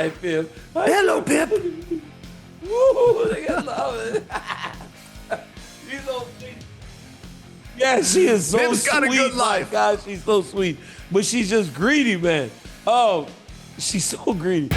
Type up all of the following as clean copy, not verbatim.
Hi, Pip. Hi. Hello, Pip. Woo, they gotta love it. She's so sweet. Yeah, she is so Pip's sweet. got a good My life. God, she's so sweet. But she's just greedy, man. Oh, she's so greedy.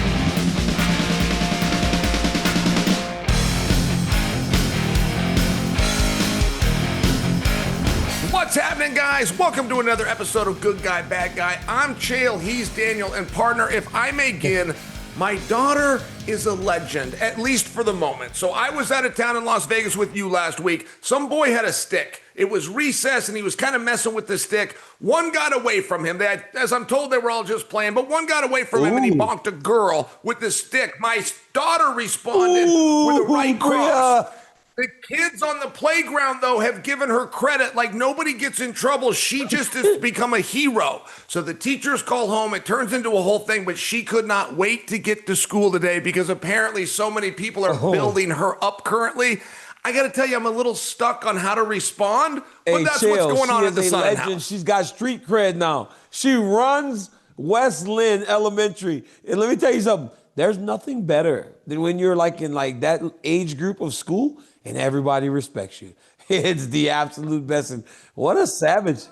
What's happening, guys? Welcome to another episode of Good Guy, Bad Guy. I'm Chael, he's Daniel, and partner, if I may begin, my daughter is a legend, at least for the moment. So I was out of town in Las Vegas with you last week. Some boy had a stick. It was recess, and he was kind of messing with the stick. One got away from him. As I'm told, they were all just playing, but one got away from him, and he bonked a girl with the stick. My daughter responded with a right cross. The kids on the playground, though, have given her credit like nobody gets in trouble. She just has become a hero. So the teachers call home. It turns into a whole thing, but she could not wait to get to school today because apparently so many people are building her up currently. I got to tell you, I'm a little stuck on how to respond, but that's Chael, what's going on at the Sonnen Sonnen legend. house. She's got street cred now. She runs West Lynn Elementary. And let me tell you something. There's nothing better than when you're like in like that age group of school and everybody respects you. It's the absolute best. And what a savage.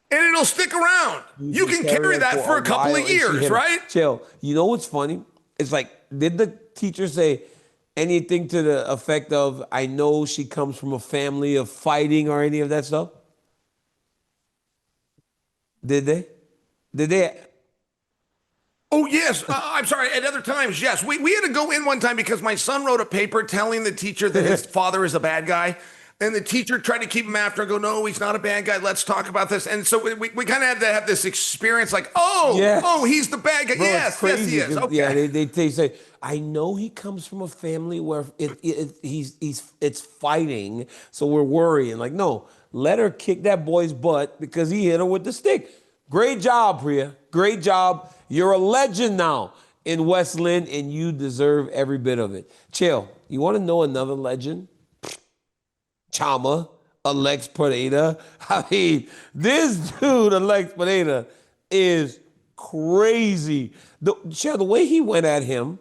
And it'll stick around. You can carry that for a couple of years, right? Chael, you know what's funny? It's like, did the teacher say anything to the effect of, I know she comes from a family of fighting or any of that stuff? Did they? Did they? Oh, yes. I'm sorry. At other times, yes. We had to go in one time because my son wrote a paper telling the teacher that his father is a bad guy. And the teacher tried to keep him after and go, no, he's not a bad guy. Let's talk about this. And so we kind of had to have this experience like, he's the bad guy. Bro, yes, he is. Okay. Yeah, they say, I know he comes from a family where it's fighting, so we're worrying. Like, no, let her kick that boy's butt because he hit her with the stick. Great job, Priya. Great job. You're a legend now in West Lynn, and you deserve every bit of it. Chael, you want to know another legend? Chama, Alex Pereira. I mean, this dude, Alex Pereira, is crazy. Chael, the way he went at him,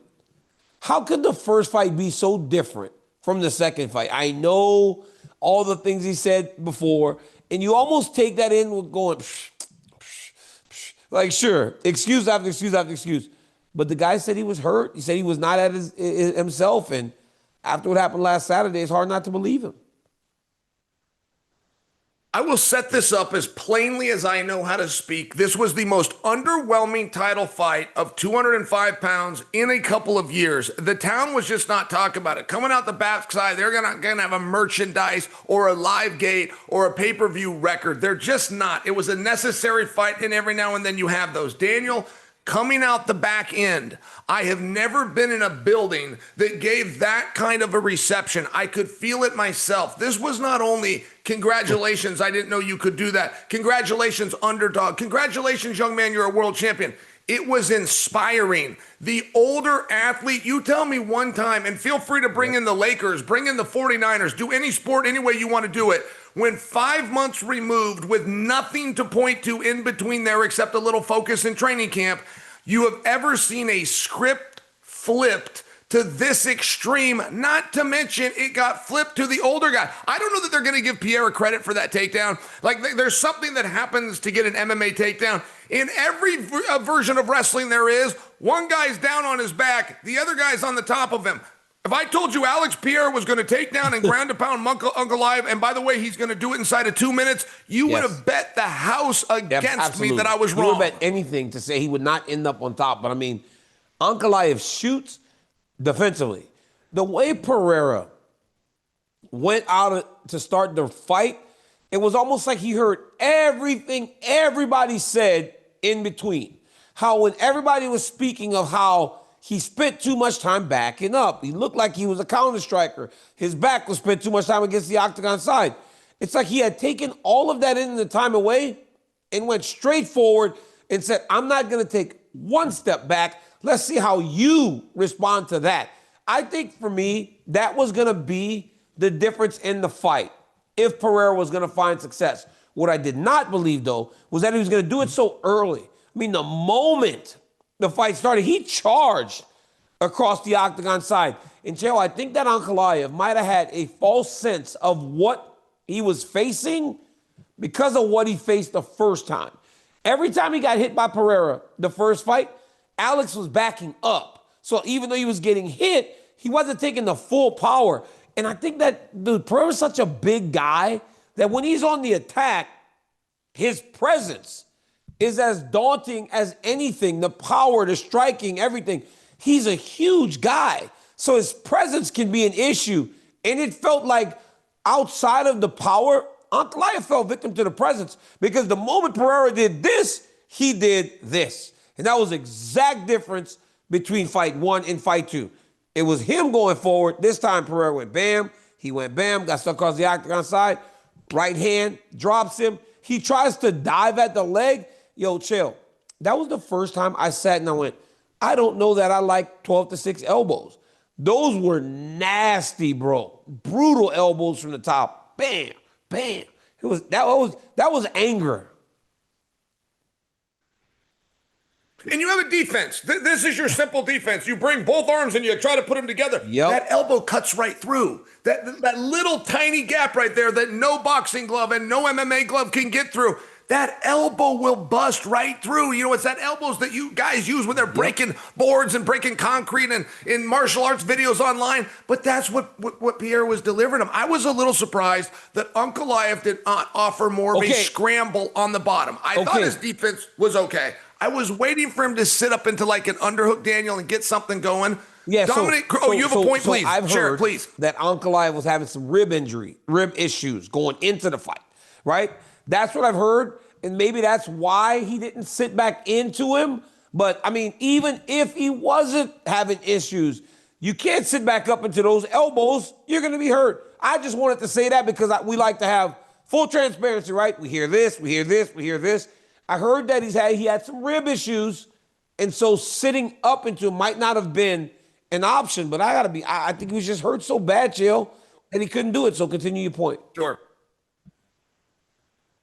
how could the first fight be so different from the second fight? I know all the things he said before, and you almost take that in with going, like, sure, excuse after excuse after excuse. But the guy said he was hurt. He said he was not at himself. And after what happened last Saturday, it's hard not to believe him. I will set this up as plainly as I know how to speak. This was the most underwhelming title fight of 205 pounds in a couple of years. The town was just not talking about it. Coming out the backside, they're gonna have a merchandise or a live gate or a pay-per-view record. They're just not. It was a necessary fight, and every now and then you have those. Daniel, coming out the back end, I have never been in a building that gave that kind of a reception. I could feel it myself. This was not only congratulations, I didn't know you could do that. Congratulations, underdog. Congratulations, young man, you're a world champion. It was inspiring. The older athlete, you tell me one time, and feel free to bring in the Lakers, bring in the 49ers, do any sport any way you want to do it. When 5 months removed with nothing to point to in between there except a little focus in training camp, you have ever seen a script flipped to this extreme, not to mention it got flipped to the older guy. I don't know that they're going to give Pierre credit for that takedown. Like, there's something that happens to get an MMA takedown. In every version of wrestling there is, one guy's down on his back, the other guy's on the top of him. If I told you Alex Pereira was going to take down and ground to pound Ankalaev, and by the way, he's going to do it inside of 2 minutes, you would have bet the house against me that I was wrong. You would bet anything to say he would not end up on top. But I mean, Ankalaev shoots defensively. The way Pereira went out to start the fight, it was almost like he heard everything everybody said in between. How when everybody was speaking of how he spent too much time backing up. He looked like he was a counter striker. His back was spent too much time against the octagon side. It's like he had taken all of that in the time away and went straight forward and said, I'm not going to take one step back. Let's see how you respond to that. I think for me, that was going to be the difference in the fight if Pereira was going to find success. What I did not believe, though, was that he was going to do it so early. I mean, the moment the fight started, he charged across the octagon side. And Chael, I think that Ankalaev might have had a false sense of what he was facing because of what he faced the first time. Every time he got hit by Pereira, the first fight, Alex was backing up. So even though he was getting hit, he wasn't taking the full power. And I think that Pereira's such a big guy that when he's on the attack, his presence is as daunting as anything. The power, the striking, everything. He's a huge guy. So his presence can be an issue. And it felt like outside of the power, Ankalaev fell victim to the presence because the moment Pereira did this, he did this. And that was the exact difference between fight 1 and fight 2. It was him going forward. This time Pereira went bam. He went bam, got stuck across the octagon side. Right hand, drops him. He tries to dive at the leg. Yo, Chael, that was the first time I sat and I went, I don't know that I like 12-6 elbows. Those were nasty, bro. Brutal elbows from the top. Bam. Bam. That was anger. And you have a defense. This is your simple defense. You bring both arms and you try to put them together. Yep. That elbow cuts right through. That little tiny gap right there that no boxing glove and no MMA glove can get through. That elbow will bust right through. You know, it's that elbows that you guys use when they're breaking boards and breaking concrete and in martial arts videos online. But that's what Pierre was delivering him. I was a little surprised that Ankalaev did not offer more of a scramble on the bottom. I thought his defense was okay. I was waiting for him to sit up into like an underhook Daniel and get something going. Yeah, Dominic, you have a point, please. I've heard please. that Ankalaev was having some rib issues going into the fight, right? That's what I've heard, and maybe that's why he didn't sit back into him. But, I mean, even if he wasn't having issues, you can't sit back up into those elbows. You're going to be hurt. I just wanted to say that because we like to have full transparency, right? We hear this, we hear this, we hear this. I heard that he had some rib issues, and so sitting up into him might not have been an option. But I think he was just hurt so bad, Chael, and he couldn't do it. So continue your point. Sure.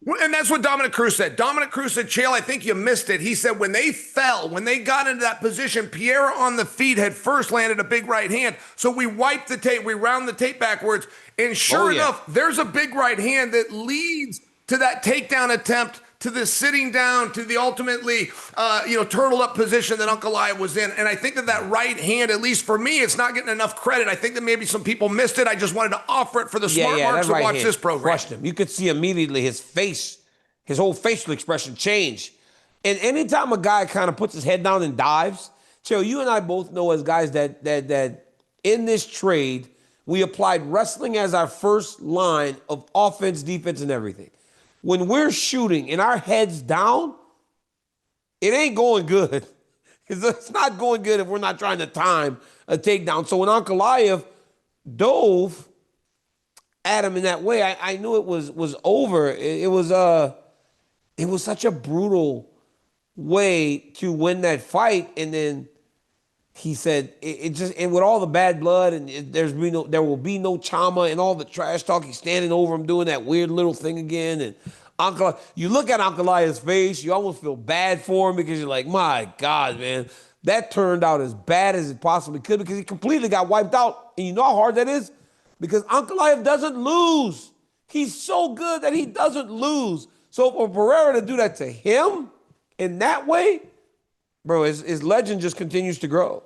And that's what Dominic Cruz said. Dominic Cruz said, Chael, I think you missed it. He said when they fell, when they got into that position, Pierre on the feet had first landed a big right hand. So we wiped the tape, we round the tape backwards, and sure enough, there's a big right hand that leads to that takedown attempt, to the sitting down, to the ultimately, turtle up position that Ankalaev was in. And I think that right hand, at least for me, it's not getting enough credit. I think that maybe some people missed it. I just wanted to offer it for the smart marks that watch this program. Crushed him. You could see immediately his face, his whole facial expression change. And anytime a guy kind of puts his head down and dives, Chael, you and I both know as guys that in this trade, we applied wrestling as our first line of offense, defense, and everything. When we're shooting and our head's down, it ain't going good. It's not going good if we're not trying to time a takedown. So when Ankalaev dove at him in that way, I knew it was over. It was such a brutal way to win that fight. And then he said and with all the bad blood and there will be no chama and all the trash talk, he's standing over him doing that weird little thing again. And you look at Ankalaev's face, you almost feel bad for him because you're like, my God, man, that turned out as bad as it possibly could because he completely got wiped out. And you know how hard that is? Because Ankalaev doesn't lose. He's so good that he doesn't lose. So for Pereira to do that to him in that way, bro, his legend just continues to grow.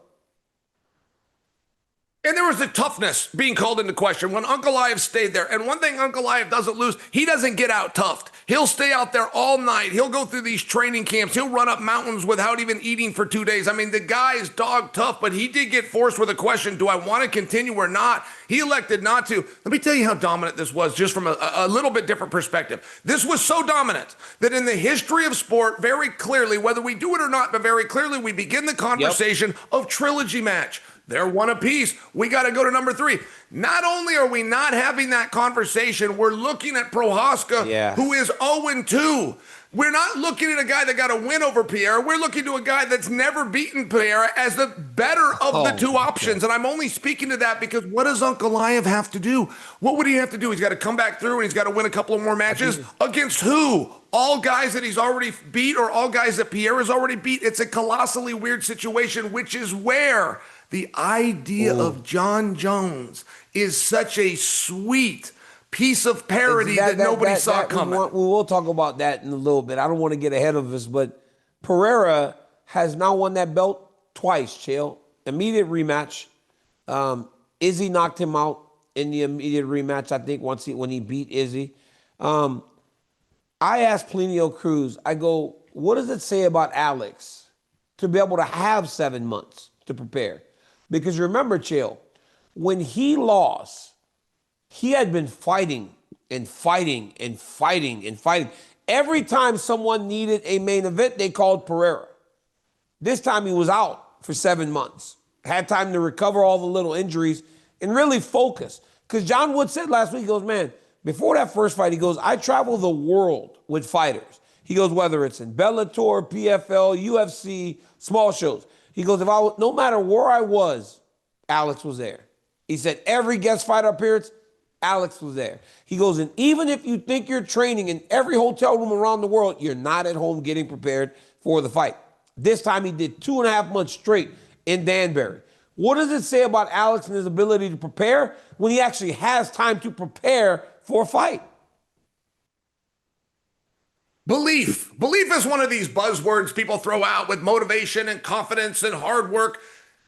And there was the toughness being called into question when Ankalaev stayed there. And one thing Ankalaev doesn't lose, he doesn't get out toughed. He'll stay out there all night. He'll go through these training camps. He'll run up mountains without even eating for 2 days. I mean, the guy is dog tough, but he did get forced with a question, do I want to continue or not? He elected not to. Let me tell you how dominant this was just from a little bit different perspective. This was so dominant that in the history of sport, very clearly, whether we do it or not, but very clearly, we begin the conversation of trilogy match. They're one apiece. We got to go to number 3. Not only are we not having that conversation, we're looking at Prochazka, who is 0-2. We're not looking at a guy that got a win over Pereira. We're looking to a guy that's never beaten Pereira as the better of the two options. And I'm only speaking to that because what does Ankalaev have to do? What would he have to do? He's got to come back through and he's got to win a couple of more matches. Against who? All guys that he's already beat or all guys that Pereira's already beat? It's a colossally weird situation, which is where the idea of Jon Jones is such a sweet piece of parody that nobody saw coming. We will talk about that in a little bit. I don't want to get ahead of us, but Pereira has now won that belt twice, Chael. Immediate rematch. Izzy knocked him out in the immediate rematch, I think, when he beat Izzy. I asked Plinio Cruz, I go, what does it say about Alex to be able to have 7 months to prepare? Because remember, Chael, when he lost, he had been fighting and fighting and fighting and fighting. Every time someone needed a main event, they called Pereira. This time he was out for 7 months. Had time to recover all the little injuries and really focus. Because John Wood said last week, he goes, man, before that first fight, he goes, I travel the world with fighters. He goes, whether it's in Bellator, PFL, UFC, small shows. He goes, no matter where I was, Alex was there. He said every guest fighter appearance, Alex was there. He goes, and even if you think you're training in every hotel room around the world, you're not at home getting prepared for the fight. This time he did 2.5 months straight in Danbury. What does it say about Alex and his ability to prepare when he actually has time to prepare for a fight? Belief. Belief is one of these buzzwords people throw out with motivation and confidence and hard work.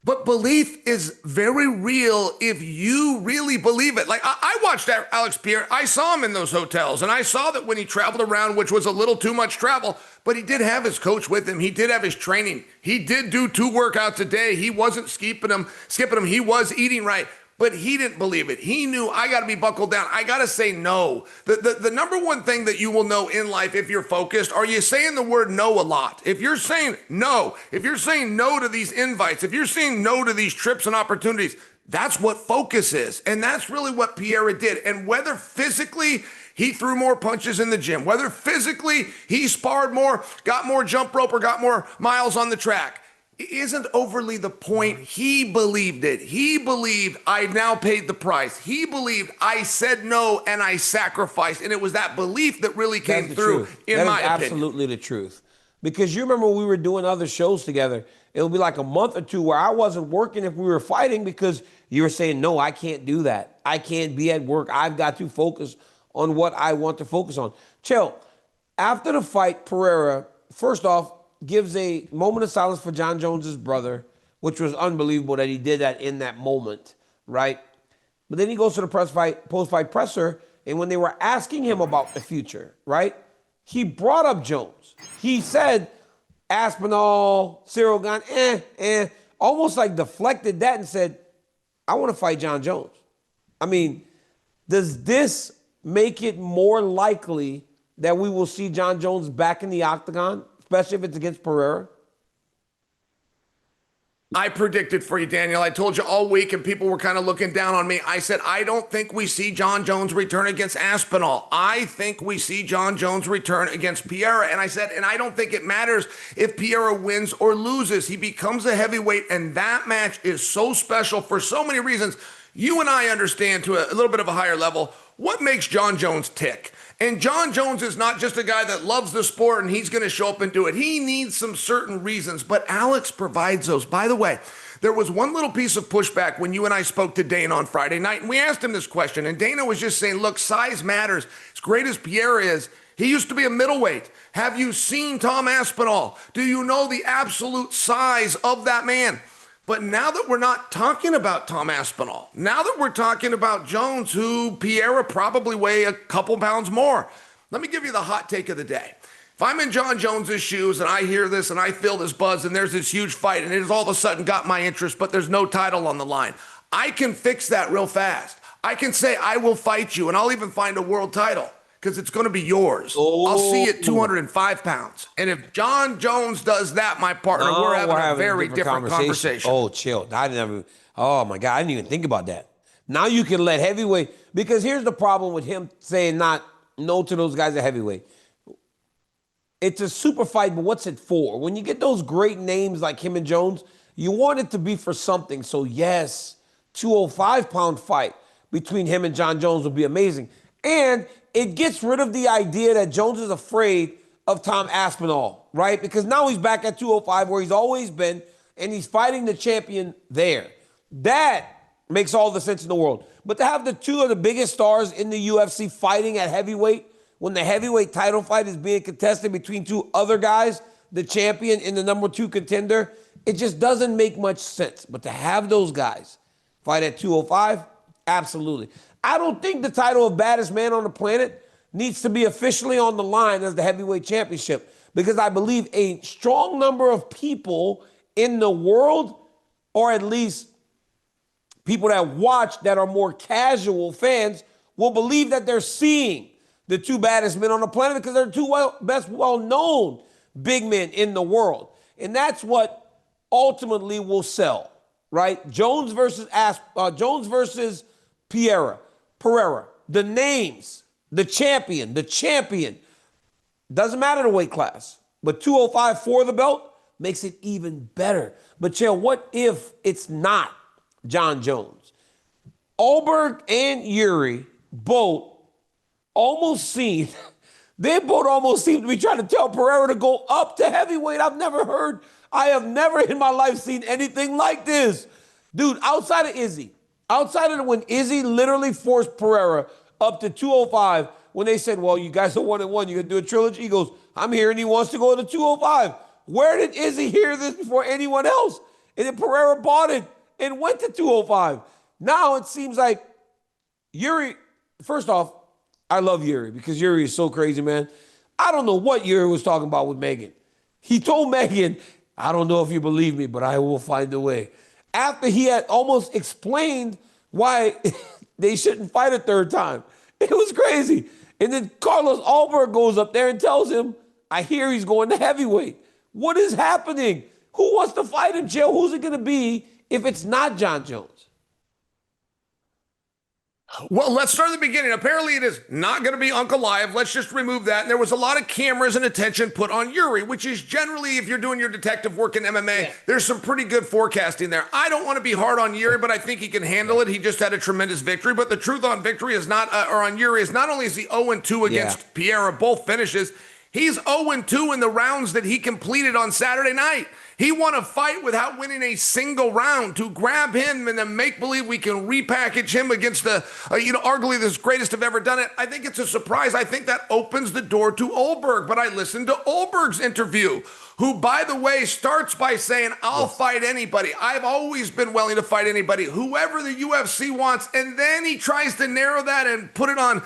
But belief is very real if you really believe it. Like, I watched Alex Pereira. I saw him in those hotels, and I saw that when he traveled around, which was a little too much travel, but he did have his coach with him. He did have his training. He did do 2 workouts a day. He wasn't skipping them. He was eating right. But he didn't believe it. He knew, I got to be buckled down. I got to say no. The number one thing that you will know in life if you're focused, are you saying the word no a lot? If you're saying no, if you're saying no to these invites, if you're saying no to these trips and opportunities, that's what focus is. And that's really what Pereira did. And whether physically he threw more punches in the gym, whether physically he sparred more, got more jump rope, or got more miles on the track, isn't overly the point. He believed it. He believed I now paid the price. He believed I said no and I sacrificed. And it was that belief that really came through, in my opinion. Absolutely the truth. Because you remember when we were doing other shows together, it'll be like a month or two where I wasn't working if we were fighting because you were saying, no, I can't do that. I can't be at work. I've got to focus on what I want to focus on. Chael, after the fight, Pereira, first off, gives a moment of silence for Jon Jones's brother, which was unbelievable that he did that in that moment, right? But then he goes to the post-fight presser, and when they were asking him about the future, right, he brought up Jones. He said, Aspinall, Cyril Gane, almost like deflected that and said, I want to fight Jon Jones. I mean, does this make it more likely that we will see Jon Jones back in the octagon, especially if it's against Pereira? I predicted for you, Daniel. I told you all week, and people were kind of looking down on me. I said, I don't think we see Jon Jones return against Aspinall. I think we see Jon Jones return against Pereira. And I said, and I don't think it matters if Pereira wins or loses. He becomes a heavyweight, and that match is so special for so many reasons. You and I understand to a little bit of a higher level what makes Jon Jones tick. And Jon Jones is not just a guy that loves the sport and he's going to show up and do it. He needs some certain reasons, but Alex provides those. By the way, there was one little piece of pushback when you and I spoke to Dana on Friday night, and we asked him this question, and Dana was just saying, look, size matters. As great as Pereira is, he used to be a middleweight. Have you seen Tom Aspinall? Do you know the absolute size of that man? But now that we're not talking about Tom Aspinall, now that we're talking about Jones, who Pereira probably weigh a couple pounds more, let me give you the hot take of the day. If I'm in Jon Jones's shoes and I hear this and I feel this buzz and there's this huge fight and it has all of a sudden got my interest, but there's no title on the line, I can fix that real fast. I can say, I will fight you, and I'll even find a world title, because it's going to be yours. I'll see you at 205 pounds. And if Jon Jones does that, my partner, we're having a very different conversation. Oh, chill. Oh, my God. I didn't even think about that. Now you can let heavyweight, because here's the problem with him saying no to those guys at heavyweight. it's a super fight, but what's it for? When you get those great names like him and Jones, you want it to be for something. So yes, 205-pound fight between him and Jon Jones would be amazing. And it gets rid of the idea that Jones is afraid of Tom Aspinall, right? Because now he's back at 205 where he's always been, and he's fighting the champion there. That makes all the sense in the world. But to have the two of the biggest stars in the UFC fighting at heavyweight, when the heavyweight title fight is being contested between two other guys, the champion and the number 2 contender, it just doesn't make much sense. But to have those guys fight at 205, absolutely. I don't think the title of baddest man on the planet needs to be officially on the line as the heavyweight championship, because I believe a strong number of people in the world, or at least people that watch that are more casual fans, will believe that they're seeing the two baddest men on the planet because they're the two best well-known big men in the world. And that's what ultimately will sell, right? Jones versus Pereira, the names, the champion. Doesn't matter the weight class, but 205 for the belt makes it even better. But Chael, what if it's not Jon Jones? Ulberg and Jiri both almost seem to be trying to tell Pereira to go up to heavyweight. I have never in my life seen anything like this. Dude, outside of when Izzy literally forced Pereira up to 205, when they said, well, you guys are 1-1, you're going to do a trilogy? He goes, I'm here, and he wants to go to 205. Where did Izzy hear this before anyone else? And then Pereira bought it and went to 205. Now it seems like Jiri, first off, I love Jiri because Jiri is so crazy, man. I don't know what Jiri was talking about with Megan. He told Megan, I don't know if you believe me, but I will find a way. After he had almost explained why they shouldn't fight a third time. It was crazy. And then Carlos Ulberg goes up there and tells him, I hear he's going to heavyweight. What is happening? Who wants to fight him, Chael? Who's it going to be if it's not Jon Jones? Well, let's start at the beginning. Apparently, it is not going to be Ankalaev. Let's just remove that. And there was a lot of cameras and attention put on Jiri, which is generally, if you're doing your detective work in MMA, there's some pretty good forecasting there. I don't want to be hard on Jiri, but I think he can handle it. He just had a tremendous victory. But the truth on victory is not, or on Jiri, is not only is he 0-2 against Pereira, both finishes, he's 0-2 in the rounds that he completed on Saturday night. He won a fight without winning a single round. To grab him and then make believe we can repackage him against the, arguably the greatest have ever done it, I think it's a surprise. I think that opens the door to Ulberg. But I listened to Ulberg's interview, who, by the way, starts by saying, I'll fight anybody. I've always been willing to fight anybody, whoever the UFC wants. And then he tries to narrow that and put it on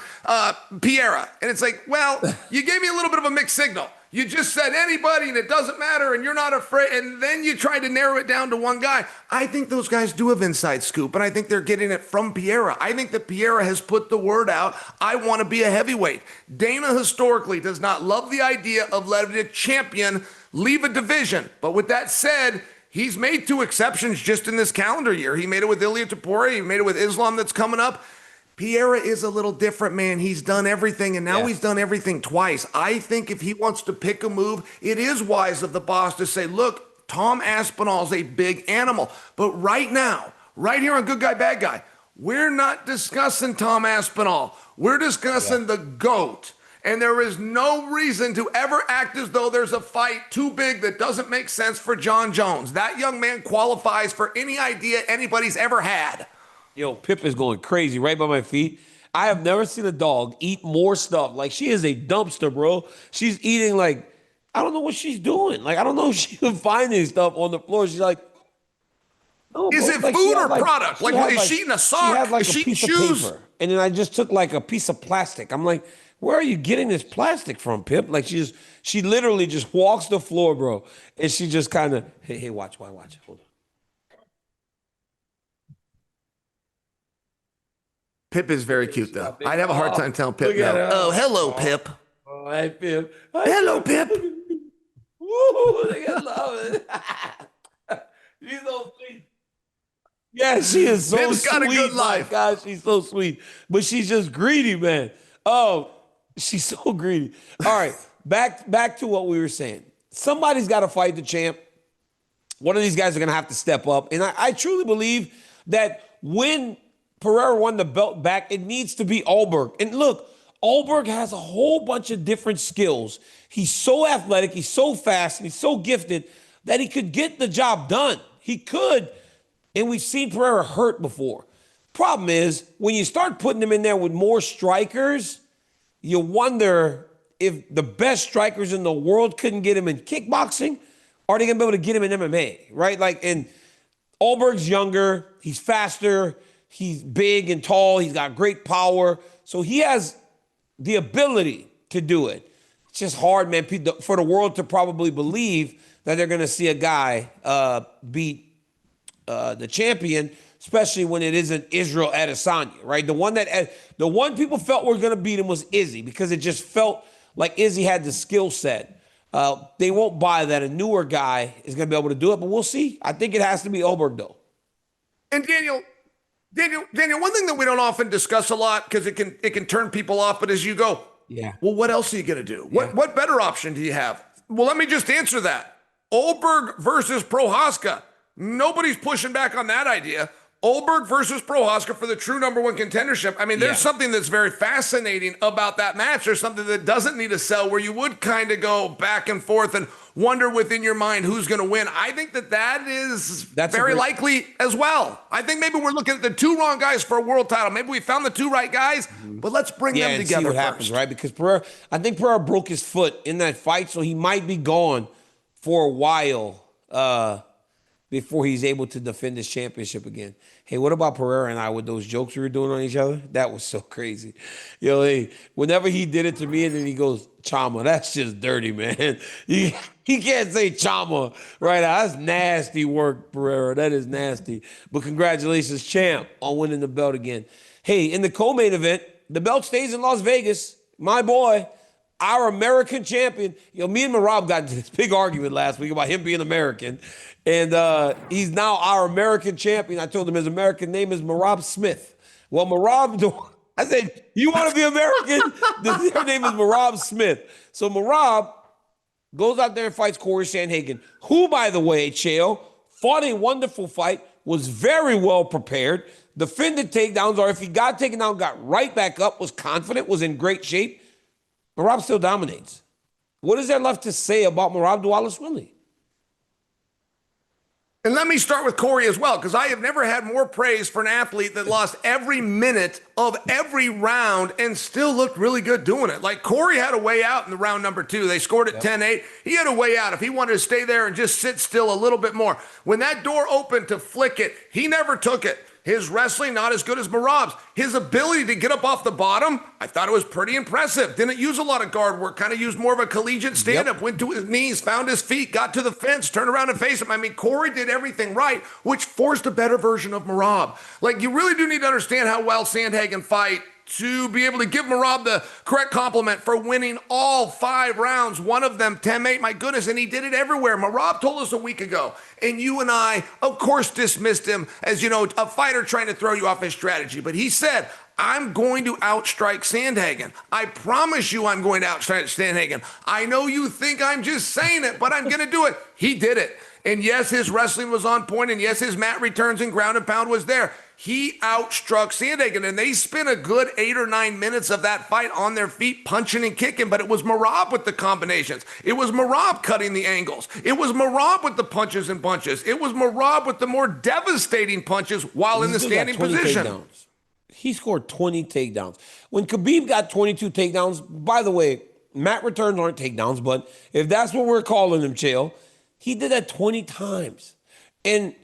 Pereira. And it's like, well, you gave me a little bit of a mixed signal. You just said anybody and it doesn't matter and you're not afraid. And then you tried to narrow it down to one guy. I think those guys do have inside scoop, and I think they're getting it from Pereira. I think that Pereira has put the word out, I want to be a heavyweight. Dana historically does not love the idea of letting a champion leave a division. But with that said, he's made 2 exceptions just in this calendar year. He made it with Ilia Topuria. He made it with Islam that's coming up. Pereira is a little different, man. He's done everything, and now he's done everything twice. I think if he wants to pick a move, it is wise of the boss to say, look, Tom Aspinall's a big animal. But right now, right here on Good Guy, Bad Guy, we're not discussing Tom Aspinall. We're discussing the GOAT. And there is no reason to ever act as though there's a fight too big that doesn't make sense for Jon Jones. That young man qualifies for any idea anybody's ever had. Yo, Pip is going crazy right by my feet. I have never seen a dog eat more stuff. Like, she is a dumpster, bro. She's eating like, I don't know what she's doing. Like, I don't know if she can find this stuff on the floor. She's like, no, is bro. it Like, food or product? Like, is she eating a sock? She had like is a she piece shoes? of paper. And then I just took like a piece of plastic. I'm like, where are you getting this plastic from, Pip? Like, she literally just walks the floor, bro. And she just kind of, hey, watch. Hold on. Pip is very cute, though. I'd have a hard time telling Pip Look at no. her. Oh, hello, Pip. Oh, hey, Pip. Hello, Pip. Woo, look at love it. She's so sweet. Yeah, she is so Pip's sweet. got a good My life. God, she's so sweet. But she's just greedy, man. Oh, she's so greedy. All right, back to what we were saying. Somebody's got to fight the champ. One of these guys are going to have to step up. And I truly believe that when Pereira won the belt back, it needs to be Ulberg. And look, Ulberg has a whole bunch of different skills. He's so athletic, he's so fast, and he's so gifted that he could get the job done. He could. And we've seen Pereira hurt before. Problem is, when you start putting him in there with more strikers, you wonder if the best strikers in the world couldn't get him in kickboxing, are they going to be able to get him in MMA, right? Like, and Ulberg's younger, he's faster, he's big and tall, he's got great power, so he has the ability to do it. It's just hard, man, for the world to probably believe that they're going to see a guy beat the champion, especially when it isn't Israel Adesanya, right? The one people felt were going to beat him was Izzy, because it just felt like Izzy had the skill set. They won't buy that a newer guy is going to be able to do it, but we'll see. I think it has to be Ulberg, though. And Daniel, one thing that we don't often discuss a lot, because it can turn people off, but as you go, yeah, well, what else are you going to do? Yeah. What better option do you have? Well, let me just answer that. Ulberg versus Prochazka. Nobody's pushing back on that idea. Ulberg versus Prochazka for the true #1 contendership. I mean, there's something that's very fascinating about that match. There's something that doesn't need a sell, where you would kind of go back and forth and wonder within your mind who's going to win. I think that is very likely as well. I think maybe we're looking at the two wrong guys for a world title. Maybe we found the two right guys, but let's bring them together and see what first. happens, right? Because I think Pereira broke his foot in that fight, so he might be gone for a while before he's able to defend his championship again. Hey, what about Pereira and I with those jokes we were doing on each other? That was so crazy. Hey, whenever he did it to me and then he goes, Chama, that's just dirty, man. He can't say Chama right now. That's nasty work, Pereira. That is nasty. But congratulations, champ, on winning the belt again. Hey, in the co-main event, the belt stays in Las Vegas. My boy, our American champion. Me and Merab got into this big argument last week about him being American. And he's now our American champion. I told him his American name is Merab Smith. Well, I said, you want to be American? Their name is Merab Smith. So Merab goes out there and fights Cory Sandhagen, who, by the way, Chael, fought a wonderful fight, was very well prepared, defended takedowns, or if he got taken down, got right back up, was confident, was in great shape. Merab still dominates. What is there left to say about Merab Dvalishvili? And let me start with Cory as well, because I have never had more praise for an athlete that lost every minute of every round and still looked really good doing it. Like, Cory had a way out in the round #2. They scored at 10-8. He had a way out if he wanted to stay there and just sit still a little bit more. When that door opened to flick it, he never took it. His wrestling, not as good as Merab's. His ability to get up off the bottom, I thought it was pretty impressive. Didn't use a lot of guard work, kind of used more of a collegiate stand-up, went to his knees, found his feet, got to the fence, turned around and faced him. I mean, Cory did everything right, which forced a better version of Merab. Like, you really do need to understand how well Sandhagen fight to be able to give Merab the correct compliment for winning all 5 rounds, one of them 10-8, my goodness, and he did it everywhere. Merab told us a week ago, and you and I, of course, dismissed him as, a fighter trying to throw you off his strategy, but he said, I'm going to outstrike Sandhagen. I promise you I'm going to outstrike Sandhagen. I know you think I'm just saying it, but I'm going to do it. He did it. And yes, his wrestling was on point, and yes, his mat returns and ground and pound was there. He outstruck Sandhagen, and they spent a good 8 or 9 minutes of that fight on their feet, punching and kicking, but it was Merab with the combinations. It was Merab cutting the angles. It was Merab with the punches and bunches. It was Merab with the more devastating punches while in the standing position. Takedowns. He scored 20 takedowns. When Khabib got 22 takedowns, by the way, mat returns aren't takedowns, but if that's what we're calling them, Chael, he did that 20 times. And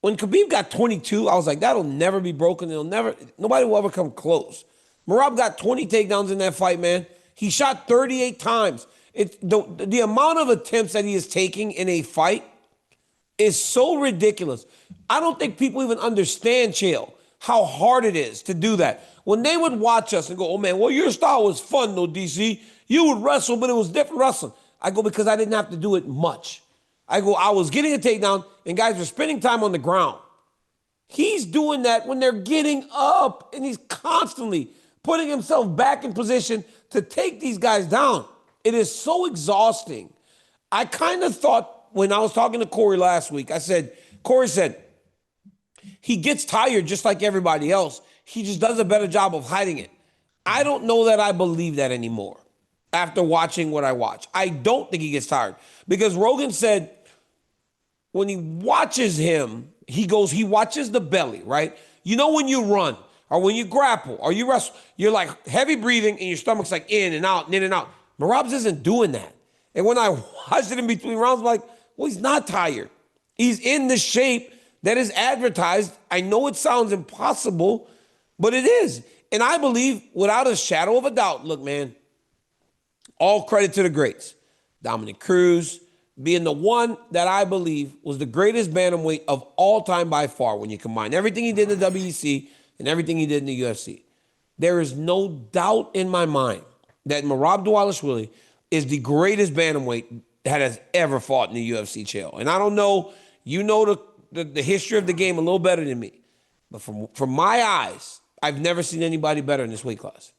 when Khabib got 22, I was like, that'll never be broken. Nobody will ever come close. Merab got 20 takedowns in that fight, man. He shot 38 times. The amount of attempts that he is taking in a fight is so ridiculous. I don't think people even understand, Chael, how hard it is to do that. When they would watch us and go, oh, man, well, your style was fun, though, DC. You would wrestle, but it was different wrestling. I go, because I didn't have to do it much. I was getting a takedown, and guys were spending time on the ground. He's doing that when they're getting up, and he's constantly putting himself back in position to take these guys down. It is so exhausting. I kind of thought when I was talking to Corey last week, Corey said, he gets tired just like everybody else. He just does a better job of hiding it. I don't know that I believe that anymore after watching what I watch. I don't think he gets tired because Rogan said when he watches him, he watches the belly, right? You know, when you run or when you grapple or you wrestle, you're like heavy breathing and your stomach's like in and out and in and out. Merab's isn't doing that. And when I watched it in between rounds, I'm like, well, he's not tired. He's in the shape that is advertised. I know it sounds impossible, but it is. And I believe without a shadow of a doubt, look, man, all credit to the greats. Dominic Cruz being the one that I believe was the greatest bantamweight of all time by far when you combine everything he did in the WEC and everything he did in the UFC. There is no doubt in my mind that Merab Dvalishvili is the greatest bantamweight that has ever fought in the UFC, Chael. And I don't know, you know the history of the game a little better than me. But from my eyes, I've never seen anybody better in this weight class.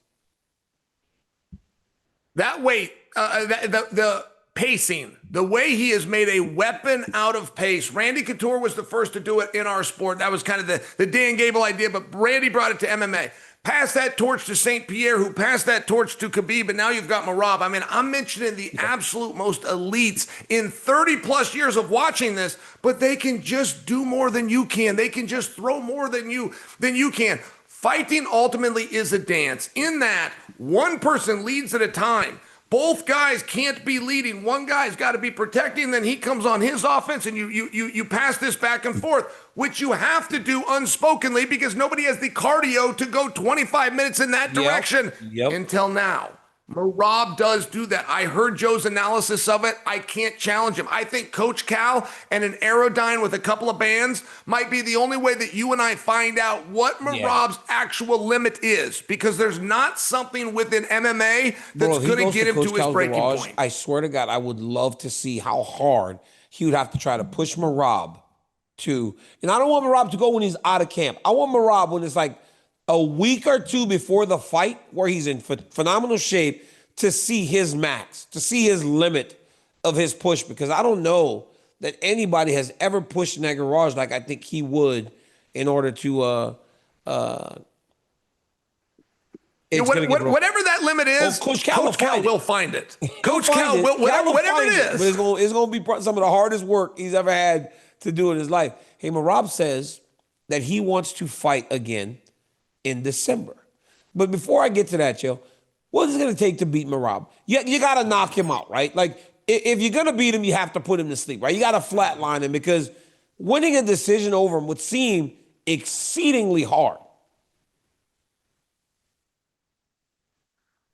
That weight, the pacing, the way he has made a weapon out of pace. Randy Couture was the first to do it in our sport. That was kind of the Dan Gable idea, but Randy brought it to MMA. Passed that torch to St. Pierre, who passed that torch to Khabib, and now you've got Merab. I mean, I'm mentioning the absolute most elites in 30 plus years of watching this, but they can just do more than you can. They can just throw more than you can. Fighting ultimately is a dance in that one person leads at a time. Both guys can't be leading. One guy's got to be protecting, then he comes on his offense, and you pass this back and forth, which you have to do unspokenly because nobody has the cardio to go 25 minutes in that direction until now. Merab does do that. I heard Joe's analysis of it. I can't challenge him. I think Coach Cal and an Aerodyne with a couple of bands might be the only way that you and I find out what Merab's actual limit is, because there's not something within MMA that's going to get him to his breaking point. I swear to God, I would love to see how hard he would have to try to push Merab to, and I don't want Merab to go when he's out of camp. I want Merab when it's like a week or two before the fight where he's in phenomenal shape to see his max, to see his limit of his push, because I don't know that anybody has ever pushed Nagaraj like I think he would in order to whatever that limit is, Coach Cal will find it. Coach Cal will, whatever it is. But it's going to be some of the hardest work he's ever had to do in his life. Hey, Merab says that he wants to fight again in December. But before I get to that, Chael, what is it going to take to beat Merab? You got to knock him out, right? Like, if you're going to beat him, you have to put him to sleep, right? You got to flatline him, because winning a decision over him would seem exceedingly hard.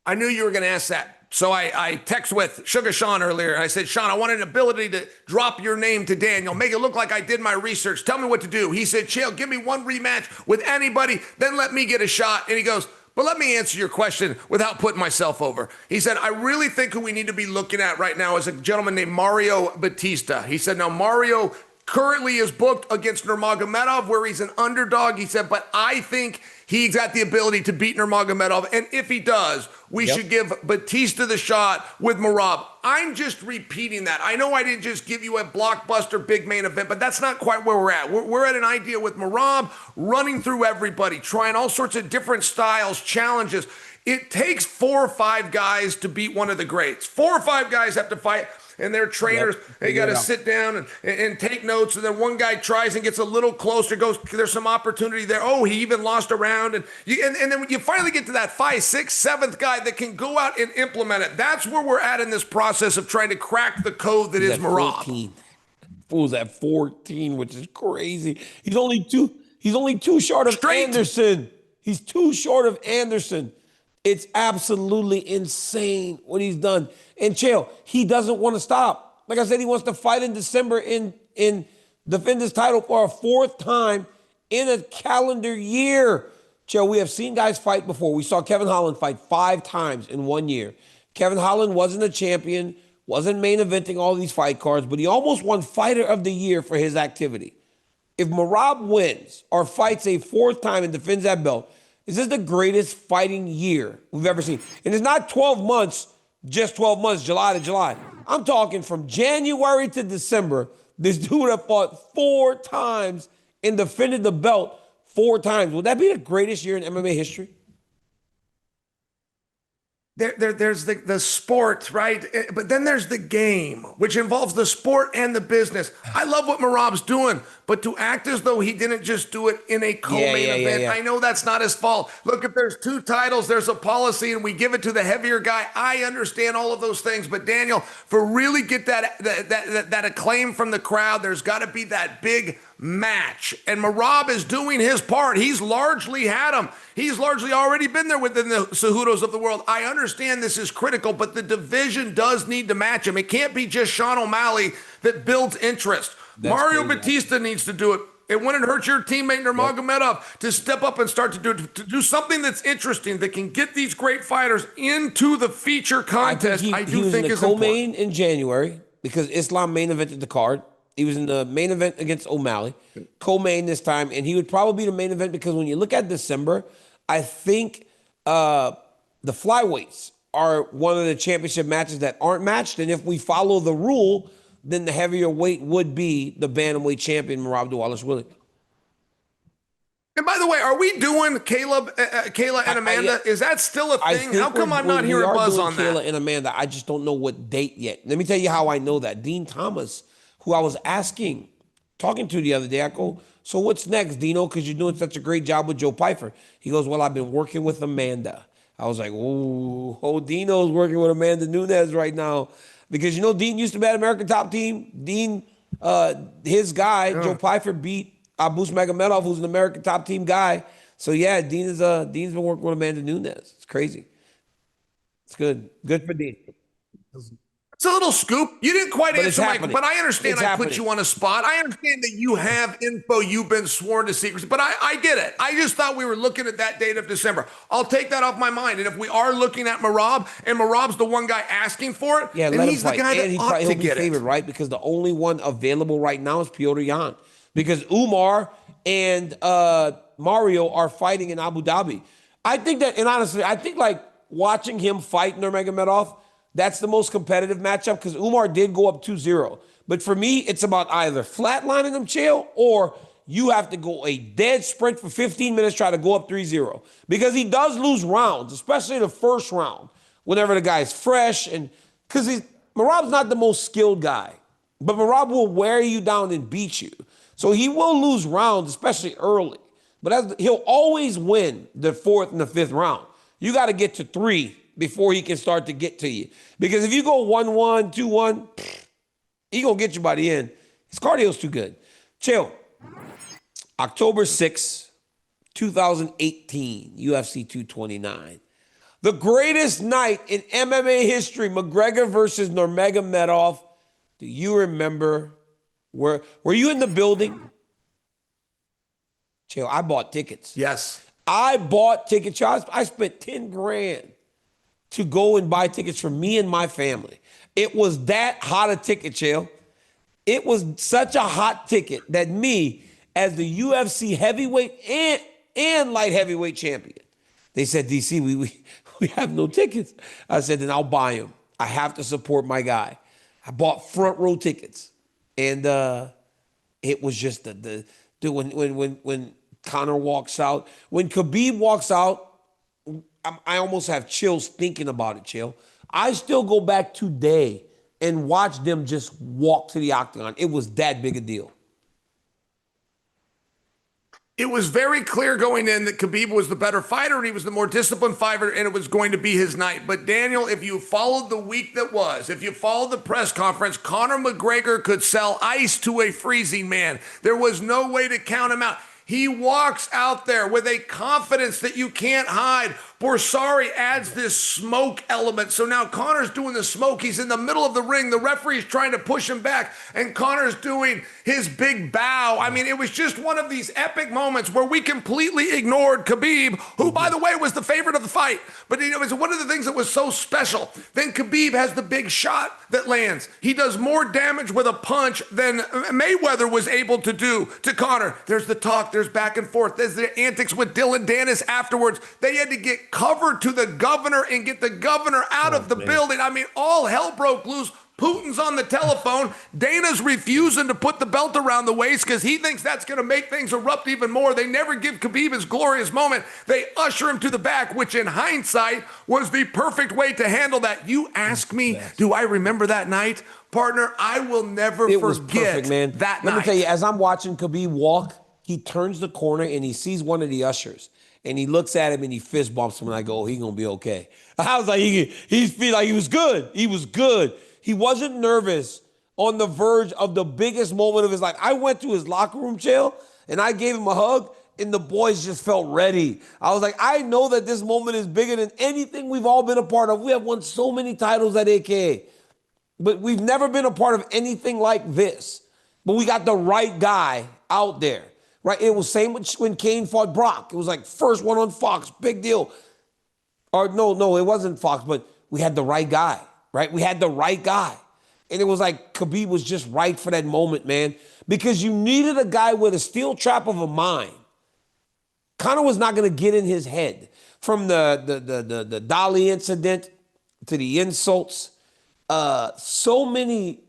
I knew you were going to ask that. So I text with Sugar Sean earlier. I said, Sean, I want an ability to drop your name to Daniel, make it look like I did my research. Tell me what to do. He said, Chael, give me one rematch with anybody, then let me get a shot. And he goes, but let me answer your question without putting myself over. He said, I really think who we need to be looking at right now is a gentleman named Mario Batista. He said, now Mario currently is booked against Nurmagomedov, where he's an underdog. He said, but I think he's got the ability to beat Nurmagomedov. And if he does, we should give Batista the shot with Merab. I'm just repeating that. I know I didn't just give you a blockbuster big main event, but that's not quite where we're at. We're at an idea with Merab running through everybody, trying all sorts of different styles, challenges. It takes 4 or 5 guys to beat one of the greats. 4 or 5 guys have to fight, and their trainers, they got to sit down and take notes. And then one guy tries and gets a little closer, goes, there's some opportunity there. Oh, he even lost a round. And then when you finally get to that 5th, 6th, 7th guy that can go out and implement it, that's where we're at in this process of trying to crack the code that is Merab. Fool's at 14, which is crazy. He's only two short of Anderson. He's 2 short of Anderson. It's absolutely insane what he's done. And Chael, he doesn't want to stop. Like I said, he wants to fight in December and defend his title for a 4th time in a calendar year. Chael, we have seen guys fight before. We saw Kevin Holland fight 5 times in 1 year. Kevin Holland wasn't a champion, wasn't main eventing all these fight cards, but he almost won Fighter of the Year for his activity. If Merab wins or fights a 4th time and defends that belt, is this the greatest fighting year we've ever seen? And it's not 12 months just 12 months, July to July. I'm talking from January to December. This dude have fought 4 times and defended the belt 4 times. Would that be the greatest year in MMA history? There's the sport, right? But then there's the game, which involves the sport and the business. I love what Merab's doing, but to act as though he didn't just do it in a co-main event, I know that's not his fault. Look, if there's 2 titles, there's a policy, and we give it to the heavier guy. I understand all of those things, but Daniel, for really get that acclaim from the crowd, there's got to be that big match. And Merab is doing his part. He's largely had him. He's largely already been there within the Cejudos of the world. I understand this is critical, but the division does need to match him. It can't be just Sean O'Malley that builds interest. Mario Batista needs to do it. It wouldn't hurt your teammate Nurmagomedov to step up and start to do something that's interesting that can get these great fighters into the feature contest. I do think is co-main in January because Islam main evented the card. He was in the main event against O'Malley, co-main this time, and he would probably be the main event because when you look at December, I think the flyweights are one of the championship matches that aren't matched, and if we follow the rule, then the heavier weight would be the bantamweight champion, Merab Dvalishvili. And by the way, are we doing Kayla and Amanda? Is that still a thing? How come I'm not hearing buzz on that? Kayla and Amanda, I just don't know what date yet. Let me tell you how I know that. Dean Thomas, who I was talking to the other day, I go, so what's next, Dino? Because you're doing such a great job with Joe Pyfer. He goes, well, I've been working with Amanda. I was like, oh, Dino's working with Amanda Nunes right now. Because, you know, Dean used to be at American Top Team. Dean, his guy, Joe Pyfer, beat Abus Magomedov, who's an American Top Team guy. So, yeah, Dean's been working with Amanda Nunes. It's crazy. It's good. Good for Dean. It's a little scoop. You didn't quite answer my question, but I understand I put you on a spot. I understand that you have info you've been sworn to secrecy, but I get it. I just thought we were looking at that date of December. I'll take that off my mind. And if we are looking at Merab, and Merab's the one guy asking for it, yeah, and he's the guy that ought to get it. Right? Because the only one available right now is Petr Yan. Because Umar and Mario are fighting in Abu Dhabi. I think that, and honestly, I think like watching him fight Nurmagomedov, that's the most competitive matchup because Umar did go up 2-0. But for me, it's about either flatlining him, Chael, or you have to go a dead sprint for 15 minutes, try to go up 3-0. Because he does lose rounds, especially the first round, whenever the guy's fresh. And because Merab's not the most skilled guy, but Merab will wear you down and beat you. So he will lose rounds, especially early. But he'll always win the 4th and the 5th round. You got to get to 3 before he can start to get to you. Because if you go 1-1, 2-1, he going to get you by the end. His cardio's too good. Chael, October 6, 2018, UFC 229. The greatest night in MMA history, McGregor versus Nurmagomedov. Do you remember? Were you in the building? Chael, I bought tickets. Yes. I bought tickets. I spent 10 grand to go and buy tickets for me and my family. It was that hot a ticket, Chael. It was such a hot ticket that me, as the UFC heavyweight and light heavyweight champion, they said, DC, we have no tickets. I said, then I'll buy them. I have to support my guy. I bought front row tickets. And it was just when Conor walks out, when Khabib walks out, I almost have chills thinking about it, Chael. I still go back today and watch them just walk to the octagon. It was that big a deal. It was very clear going in that Khabib was the better fighter and he was the more disciplined fighter and it was going to be his night. But Daniel, if you followed the week that was, if you followed the press conference, Conor McGregor could sell ice to a freezing man. There was no way to count him out. He walks out there with a confidence that you can't hide. Borsari adds this smoke element. So now Conor's doing the smoke. He's in the middle of the ring. The referee's trying to push him back, and Conor's doing his big bow. I mean, it was just one of these epic moments where we completely ignored Khabib, who, by the way, was the favorite of the fight. But you know, it's one of the things that was so special. Then Khabib has the big shot that lands. He does more damage with a punch than Mayweather was able to do to Conor. There's the talk. There's back and forth. There's the antics with Dylan Dennis afterwards. They had to get get cover to the governor and get the governor out of the building. I mean, all hell broke loose. Putin's on the telephone. Dana's refusing to put the belt around the waist because he thinks that's going to make things erupt even more. They never give Khabib his glorious moment. They usher him to the back, which in hindsight was the perfect way to handle that. You ask me, do I remember that night? Partner, I will never forget was perfect, man. that night. Let me tell you, as I'm watching Khabib walk, he turns the corner and he sees one of the ushers. And he looks at him and he fist bumps him and I go, oh, he's going to be okay. I was like, he feel like he was good. He was good. He wasn't nervous on the verge of the biggest moment of his life. I went to his locker room, Chael, and I gave him a hug, and the boys just felt ready. I was like, I know that this moment is bigger than anything we've all been a part of. We have won so many titles at AKA, but we've never been a part of anything like this. But we got the right guy out there, right? It was same when Kane fought Brock. It was like first one on Fox, big deal. Or no, it wasn't Fox, but we had the right guy. Right? We had the right guy. And it was like Khabib was just right for that moment, man. Because you needed a guy with a steel trap of a mind. Conor was not going to get in his head. From the Dolly incident to the insults. So many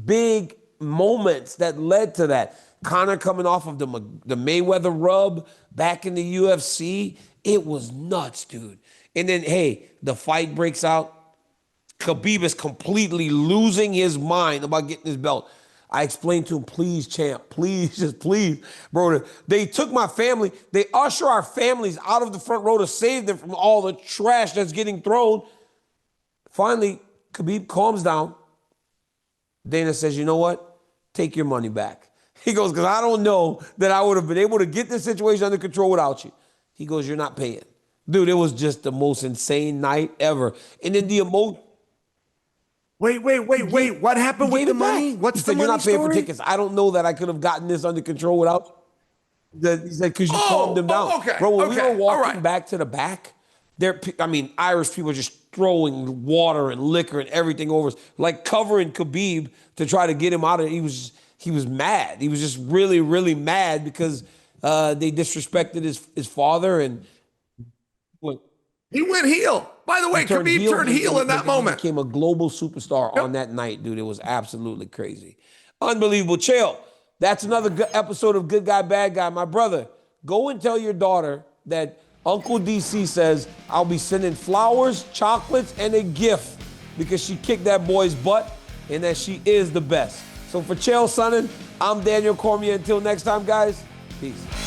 big moments that led to that. Conor coming off of the Mayweather rub back in the UFC. It was nuts, dude. And then, hey, the fight breaks out. Khabib is completely losing his mind about getting his belt. I explained to him, please, champ, please, just please. Bro, they took my family. They usher our families out of the front row to save them from all the trash that's getting thrown. Finally, Khabib calms down. Dana says, you know what? Take your money back. He goes, because I don't know that I would have been able to get this situation under control without you. He goes, you're not paying. Dude, it was just the most insane night ever. And then the emotion. Wait. What happened with the money? What's the money You're not paying story? for tickets. I don't know that I could have gotten this under control without you. He said, because you calmed them down. Okay. Bro, when we were walking right. back to the back, Irish people were just throwing water and liquor and everything over us, like covering Khabib to try to get him out of it. He was mad. He was just really, really mad because they disrespected his father and he went heel. By the way, Khabib turned heel in that moment. He became a global superstar on that night, dude. It was absolutely crazy. Unbelievable. Chael, that's another good episode of Good Guy, Bad Guy. My brother, go and tell your daughter that Uncle DC says I'll be sending flowers, chocolates, and a gift because she kicked that boy's butt and that she is the best. So for Chael Sonnen, I'm Daniel Cormier. Until next time, guys, peace.